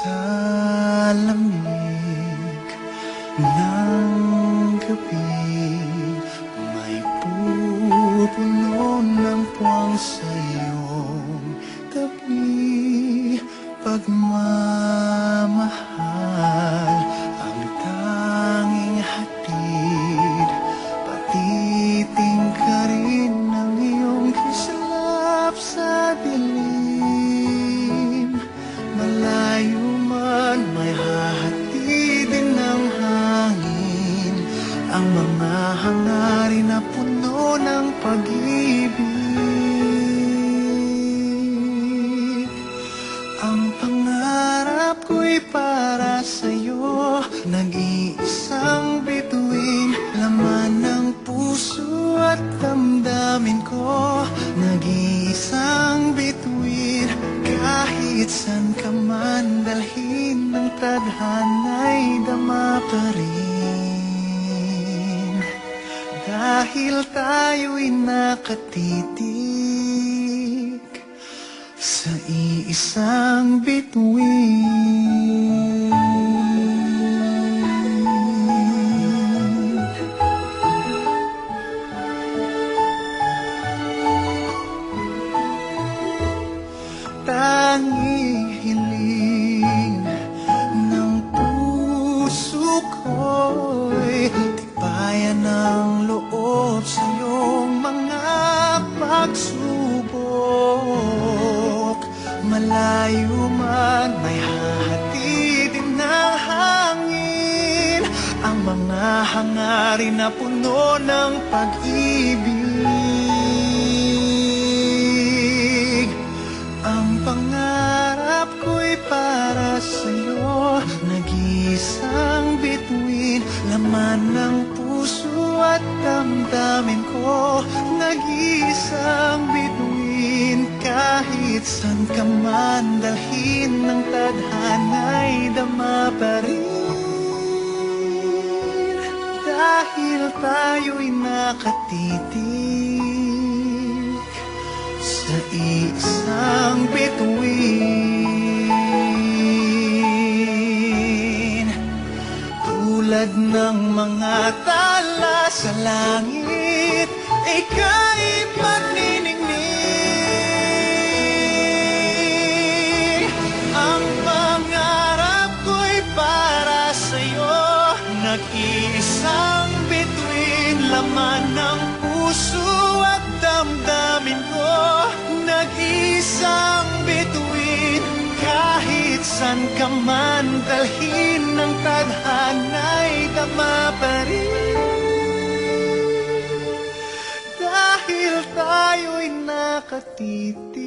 Sa lamig ng gabi, may pupuno ng puwang sa iyong tabi. Pagmamahal ang tanging hatid, patiting ka rin ng iyong kislap sa dilim. Malayo man may hahatidin ng hangin, ang mga hangarin na puno ng pag-ibig. Ang pangarap ko'y para sa'yo, nag-iisang bituin, laman ng puso at damdamin ko. Nag-iisang bituin, kahit san ka man dalhin ng tadhana'y dama pa rin. Dahil tayo'y nakatitig sa iisang bituin. Tanging hiling ng puso ko'y tibayan ng loob sa iyong mga pagsubok. Malayo man may hahatidin ng hangin, ang mga hangarin na puno ng pag-ibig. Ang pangarap ko'y para sa'yo, nag-iisang bituin, laman ng puso at damdamin ko. Nag-iisang bituin, kahit san ka man dalhin ng tadhana'y dama pa rin. Dahil tayo'y nakatitig sa isang bituin. Tulad ng mga tala sa langit, ika'y paniningning. Ang pangarap ko'y para sa'yo, nag-iisang bituin, laman ng puso at damdamin ko. Nag-iisang bituin, kahit san ka man dalhin ng tadhana'y dama pa rin. Dahil tayo'y nakatitig